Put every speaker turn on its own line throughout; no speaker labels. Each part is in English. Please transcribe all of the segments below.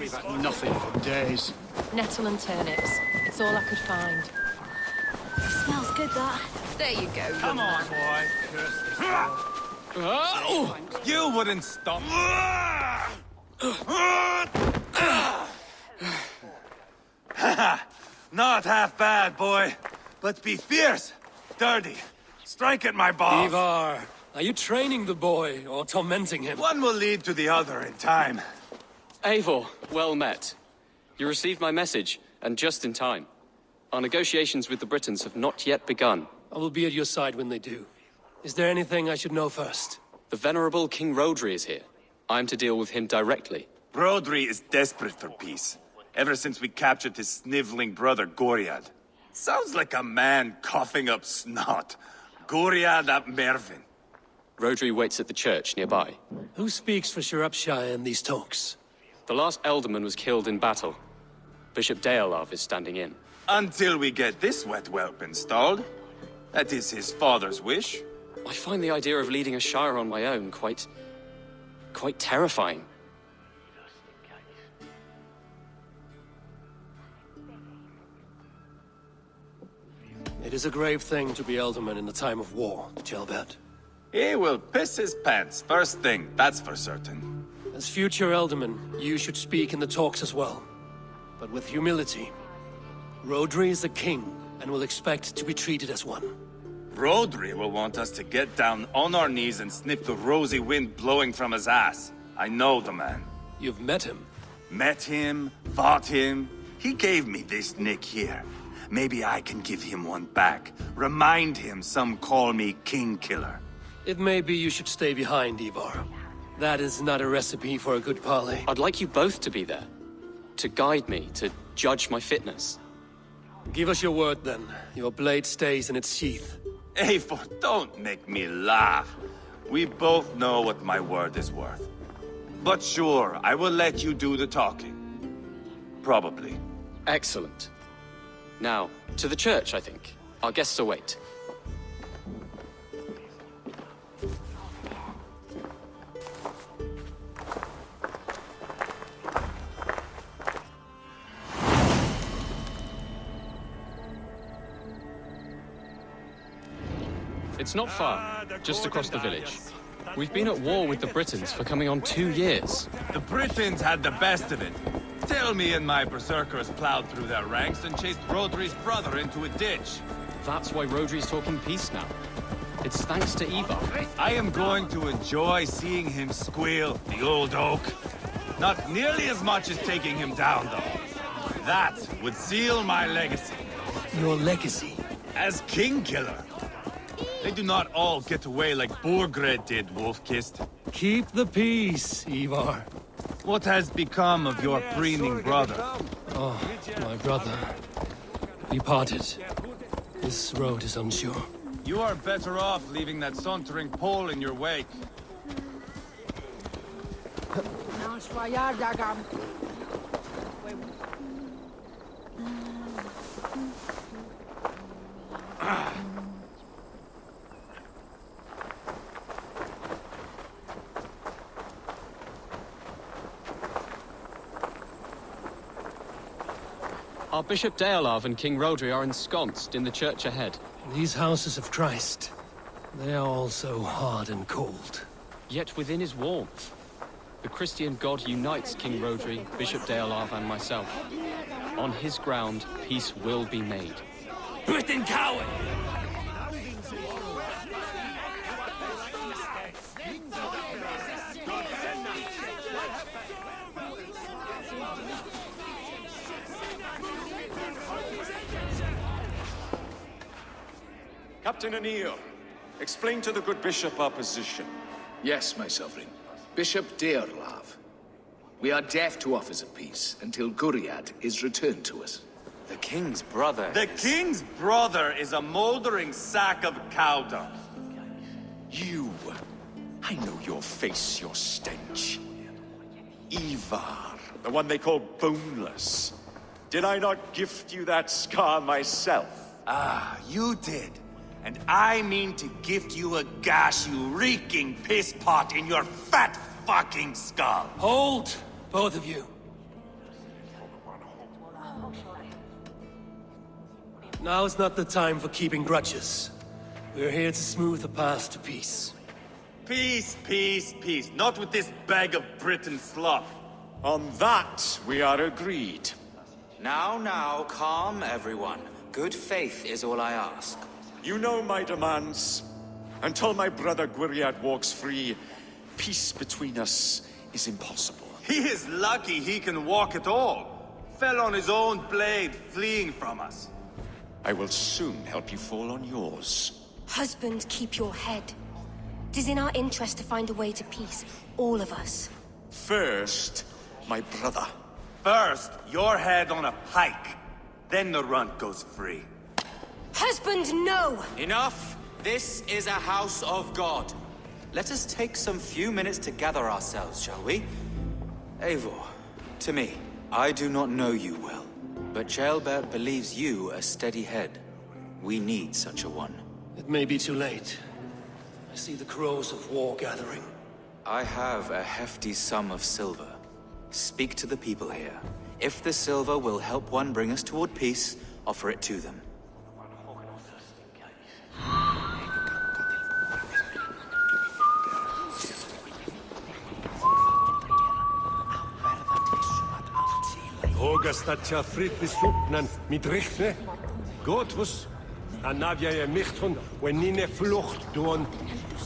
We've had nothing for days.
Nettle and turnips. It's all I could find.
Smells good, that.
There you go.
Come on, boy. Curse this dog.
You wouldn't stop. Not half bad, boy. But be fierce, sturdy. Strike at my balls.
Ivar, are you training the boy or tormenting him?
One will lead to the other in time.
Eivor, well met. You received my message, and just in time. Our negotiations with the Britons have not yet begun.
I will be at your side when they do. Is there anything I should know first?
The venerable King Rodri is here. I'm to deal with him directly.
Brodri is desperate for peace. Ever since we captured his sniveling brother, Goriad. Sounds like a man coughing up snot. Goriad ap Mervin.
Rodri waits at the church nearby.
Who speaks for Shropshire in these talks?
The last Elderman was killed in battle. Bishop Deolav is standing in.
Until we get this wet whelp installed. That is his father's wish.
I find the idea of leading a shire on my own quite terrifying.
It is a grave thing to be Elderman in the time of war, Gelbert.
He will piss his pants, first thing, that's for certain.
As future Elderman, you should speak in the talks as well. But with humility. Rodri is a king, and will expect to be treated as one.
Rodri will want us to get down on our knees and sniff the rosy wind blowing from his ass. I know the man.
You've met him.
Met him, fought him. He gave me this nick here. Maybe I can give him one back. Remind him some call me King Killer.
It may be you should stay behind, Ivar. That is not a recipe for a good parley.
I'd like you both to be there. To guide me, to judge my fitness.
Give us your word, then. Your blade stays in its sheath.
Eivor, don't make me laugh. We both know what my word is worth. But sure, I will let you do the talking. Probably.
Excellent. Now, to the church, I think. Our guests await. It's not far, just across the village. We've been at war with the Britons for coming on 2 years.
The Britons had the best of it. Tell me and my berserkers plowed through their ranks and chased Rodri's brother into a ditch.
That's why Rodri's talking peace now. It's thanks to Ivar.
I am going to enjoy seeing him squeal, the old oak. Not nearly as much as taking him down, though. That would seal my legacy.
Your legacy?
As King Killer. They do not all get away like Borgred did, Wolf-Kissed.
Keep the peace, Ivar.
What has become of your preening brother?
Oh, my brother. We parted. This road is unsure.
You are better off leaving that sauntering Pole in your wake.
Our Bishop Deolav and King Rodri are ensconced in the church ahead.
These houses of Christ, they are all so hard and cold.
Yet within his warmth, the Christian God unites King Rodri, Bishop Deolav, and myself. On his ground, peace will be made.
Britain coward!
Captain Anil, explain to the good bishop our position.
Yes, my sovereign. Bishop Deorlav. We are deaf to offers of peace until Guriad is returned to us.
The king's brother
The king's brother is a moldering sack of cow dung.
You! I know your face, your stench. Ivar, the one they call boneless. Did I not gift you that scar myself?
Ah, you did. And I mean to gift you a gash, you reeking piss pot in your fat fucking skull.
Hold, both of you. Now is not the time for keeping grudges. We're here to smooth the path to peace.
Peace, peace, peace. Not with this bag of Britain slop.
On that, we are agreed.
Now, calm everyone. Good faith is all I ask.
You know my demands. Until my brother Gwiriad walks free, peace between us is impossible.
He is lucky he can walk at all. Fell on his own blade, fleeing from us.
I will soon help you fall on yours.
Husband, keep your head. It is in our interest to find a way to peace, all of us.
First, my brother.
First, your head on a pike. Then the runt goes free.
Husband, no!
Enough! This is a house of God. Let us take some few minutes to gather ourselves, shall we? Eivor, to me, I do not know you well, but Ceolbert believes you a steady head. We need such a one.
It may be too late. I see the crows of war gathering.
I have a hefty sum of silver. Speak to the people here. If the silver will help one bring us toward peace, offer it to them.
Hogastatja frit besupnan midrichne. Gotvus. Anavia michton wenine flucht doen.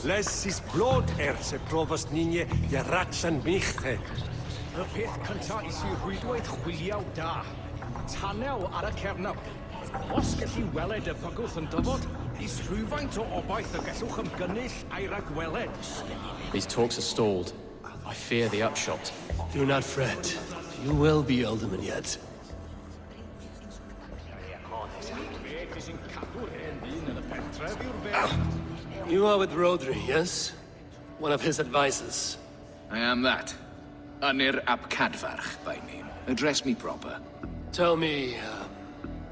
Les is blood erse provas nine je ratsan michte.
Y peth cynta is i rhwydwaith chwilio da. Tanew ar y cernaf. Os gallu weled y bygwth yn dyfod, is rhywfaint o obaith y gallwch ymgynnull a'i ragweled.
These talks are stalled. I fear the upshot.
Do not fret. You will be alderman yet. You are with Rodri, yes? One of his advisors.
I am that. Anir ap Cadfarch by name. Address me proper.
Tell me,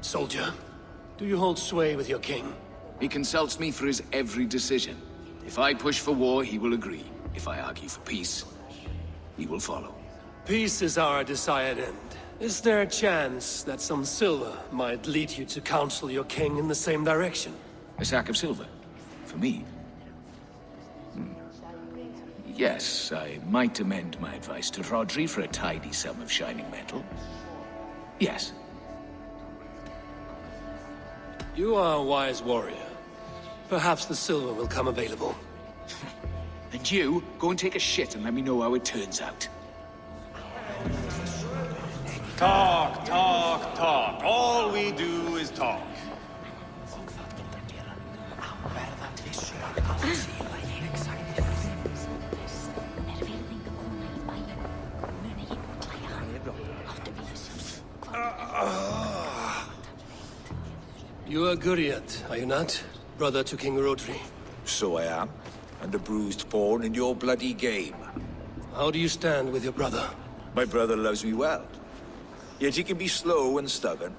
soldier, do you hold sway with your king?
He consults me for his every decision. If I push for war, he will agree. If I argue for peace, he will follow.
Peace is our desired end. Is there a chance that some silver might lead you to counsel your king in the same direction?
A sack of silver? For me? Yes, I might amend my advice to Rodri for a tidy sum of shining metal. Yes.
You are a wise warrior. Perhaps the silver will come available.
And you, go and take a shit and let me know how it turns out.
Talk, talk, talk. All we do is talk.
You are Guriat, are you not? Brother to King Rodri.
So I am, and a bruised pawn in your bloody game.
How do you stand with your brother?
My brother loves me well. Yet he can be slow and stubborn.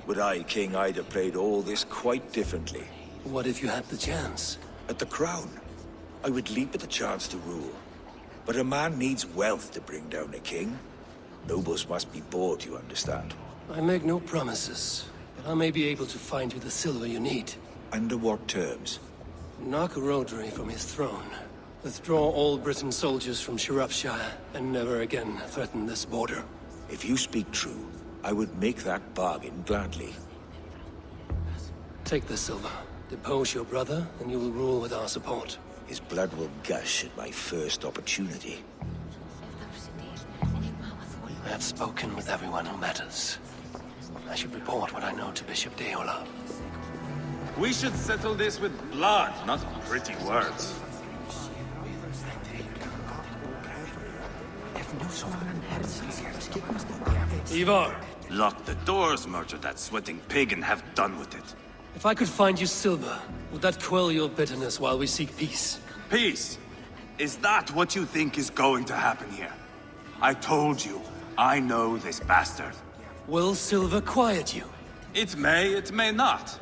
Were I king, I'd have played all this quite differently.
What if you had the chance?
At the crown, I would leap at the chance to rule. But a man needs wealth to bring down a king. Nobles must be bought, you understand.
I make no promises, but I may be able to find you the silver you need.
Under what terms?
Knock Rodri from his throne. Withdraw all Britain soldiers from Shropshire, and never again threaten this border.
If you speak true, I would make that bargain gladly.
Take the silver. Depose your brother, and you will rule with our support.
His blood will gush at my first opportunity.
I have spoken with everyone who matters. I should report what I know to Bishop Deola.
We should settle this with blood, not pretty words.
Ivar!
Lock the doors, murder that sweating pig, and have done with it.
If I could find you silver, would that quell your bitterness while we seek peace?
Peace? Is that what you think is going to happen here? I told you, I know this bastard.
Will silver quiet you?
It may not.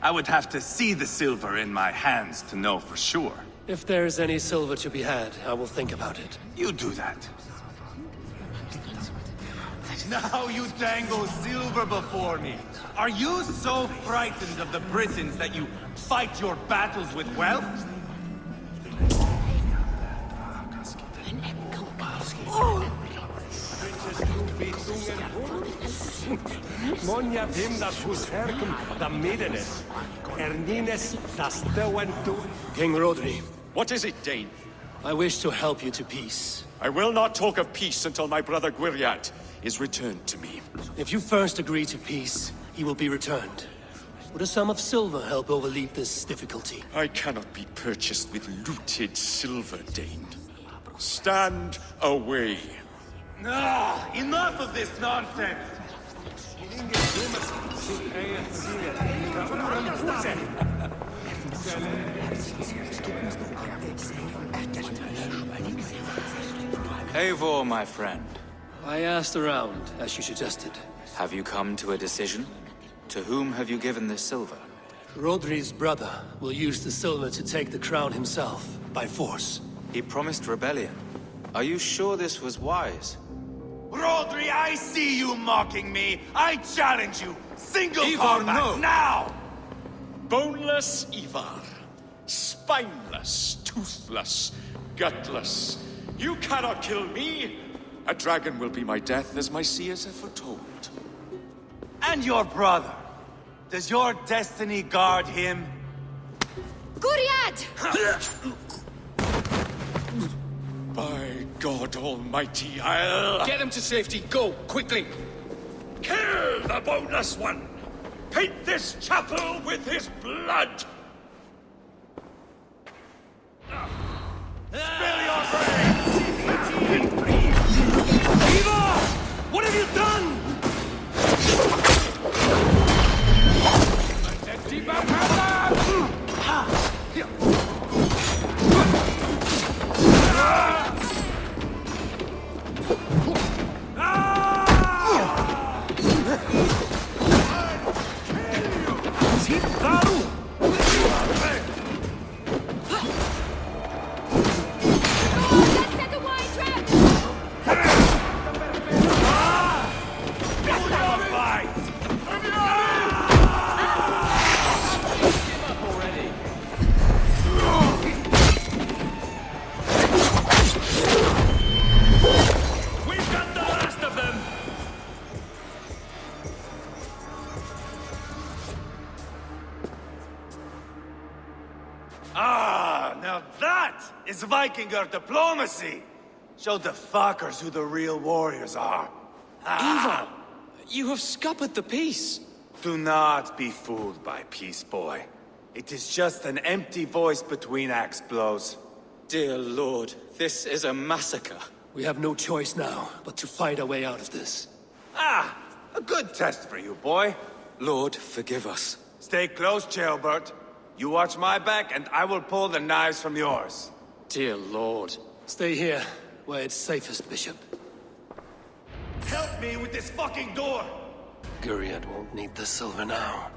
I would have to see the silver in my hands to know for sure.
If there's any silver to be had, I will think about it.
You do that. Now you dangle silver before me. Are you so frightened of the Britons that you fight your battles with wealth?
Monia dim das husherkum da medenes. Ernines das tewentu.
King Rodri,
What is it, Dane?
I wish to help you to peace.
I will not talk of peace until my brother Gwiriat is returned to me.
If you first agree to peace, he will be returned. Would a sum of silver help overleap this difficulty?
I cannot be purchased with looted silver, Dane. Stand away.
Ah, enough of this nonsense!
Eivor, my friend,
I asked around, as you suggested.
have you come to a decision? To whom have you given this silver?
Rodri's brother will use the silver to take the crown himself, by force.
He promised rebellion. Are you sure this was wise?
Rodri, I see you mocking me! I challenge you! Single
Ivar,
combat,
no!
now!
Boneless Ivar. Spineless, toothless, gutless. You cannot kill me! A dragon will be my death, as my seers have foretold.
And your brother. Does your destiny guard him?
Guriad!
By God Almighty, I'll...
Get him to safety. Go, quickly.
Kill the boneless one! Paint this chapel with his blood! Spill your brains!
Eva! What have you done?
Now that is Vikinger diplomacy! Show the fuckers who the real warriors are.
Ivar! You have scuppered the peace!
Do not be fooled by peace, boy. It is just an empty voice between axe blows.
Dear Lord, this is a massacre.
We have no choice now, but to find our way out of this.
Ah! A good test for you, boy.
Lord, forgive us.
Stay close, Jailbert. You watch my back, and I will pull the knives from yours.
Dear Lord.
Stay here, where it's safest, Bishop.
Help me with this fucking door!
Guriad won't need the silver now.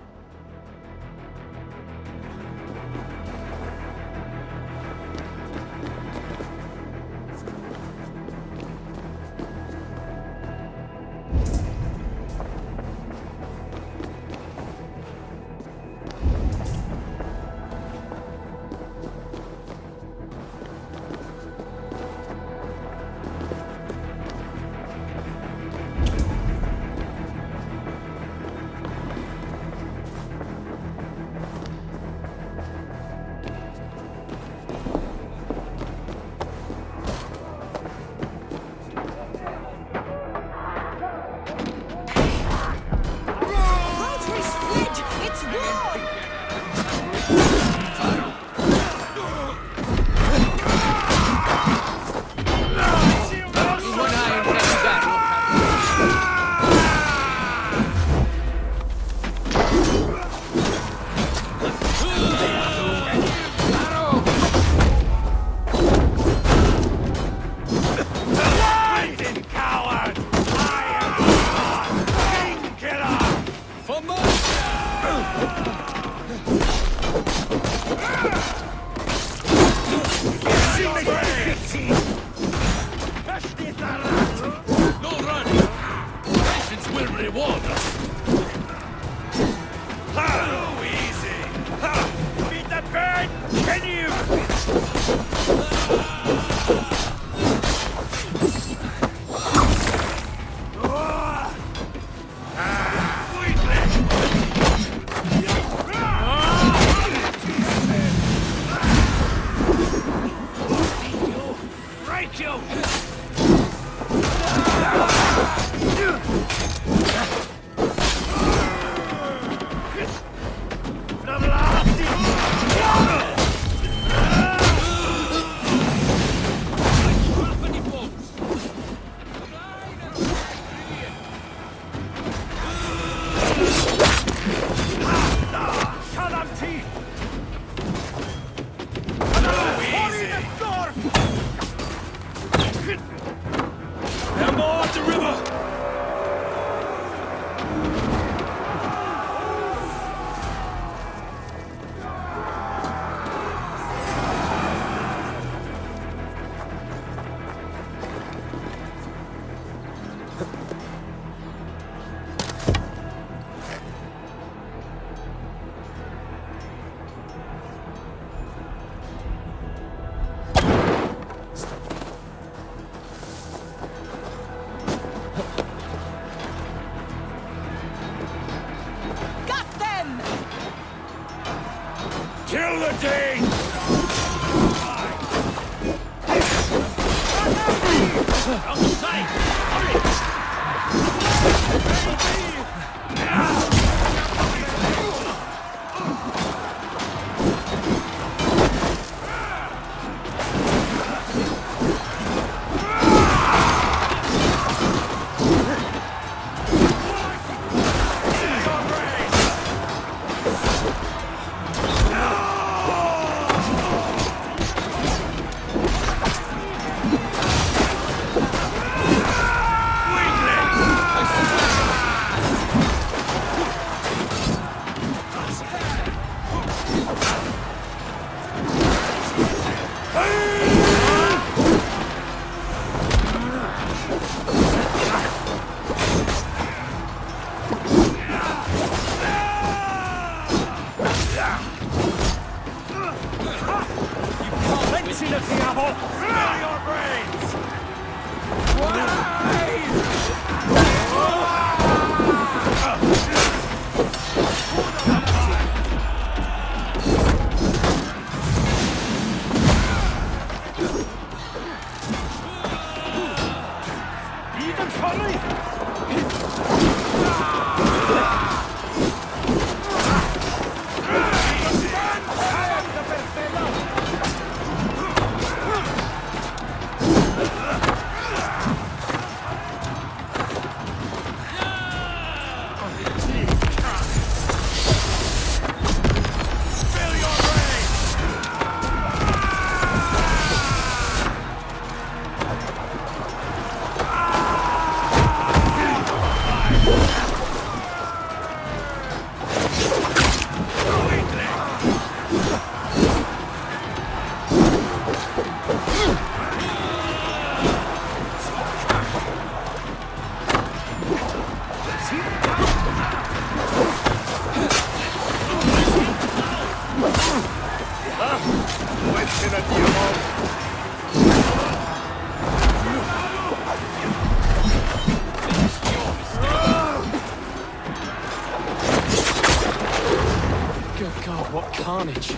Good God, what carnage!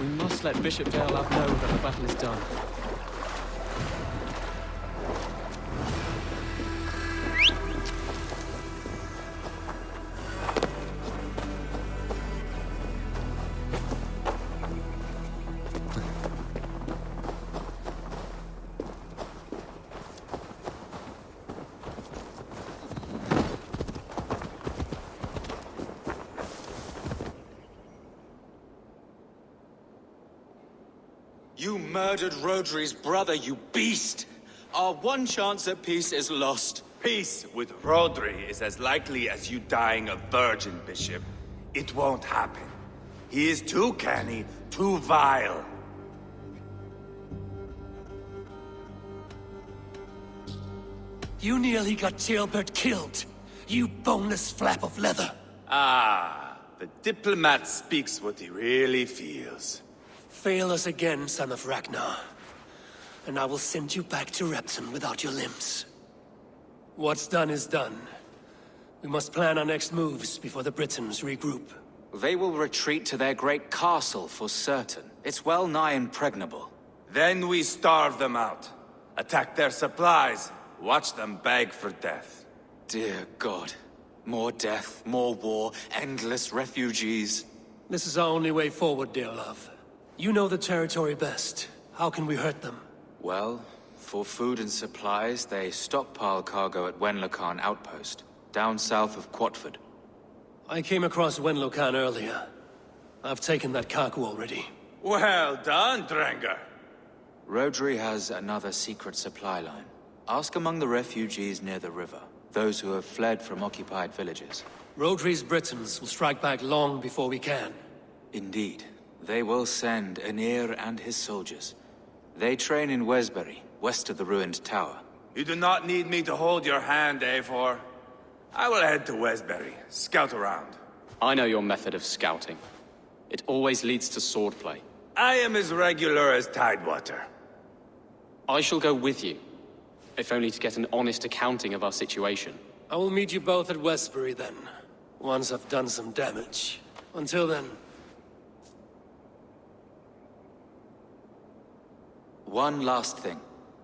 We must let Bishop Deolav know that the battle is done.
You murdered Rodri's brother, you beast! Our one chance at peace is lost.
Peace with Rodri is as likely as you dying a virgin, Bishop. It won't happen. He is too canny, too vile.
You nearly got Tealbert killed, you boneless flap of leather.
Ah, the diplomat speaks what he really feels.
Fail us again, son of Ragnar, and I will send you back to Repton without your limbs. What's done is done. We must plan our next moves before the Britons regroup.
They will retreat to their great castle for certain. It's well nigh impregnable.
Then we starve them out. Attack their supplies. Watch them beg for death.
Dear God. More death, more war, endless refugees.
This is our only way forward, dear love. You know the territory best. How can we hurt them?
Well, for food and supplies, they stockpile cargo at Wenlocan Outpost, down south of Quatford.
I came across Wenlocan earlier. I've taken that cargo already.
Well done, Drengar.
Rodri has another secret supply line. Ask among the refugees near the river, those who have fled from occupied villages.
Rodri's Britons will strike back long before we can.
Indeed. They will send Aenir and his soldiers. They train in Wesbury, west of the ruined tower.
You do not need me to hold your hand, Eivor. I will head to Wesbury, scout around.
I know your method of scouting. It always leads to swordplay.
I am as regular as Tidewater.
I shall go with you, if only to get an honest accounting of our situation.
I will meet you both at Westbury then, once I've done some damage. Until then...
One last thing.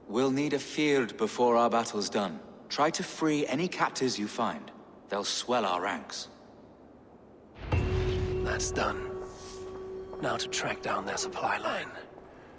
We'll need a field before our battle's done. Try to free any captives you find. They'll swell our ranks.
That's done. Now to track down their supply line.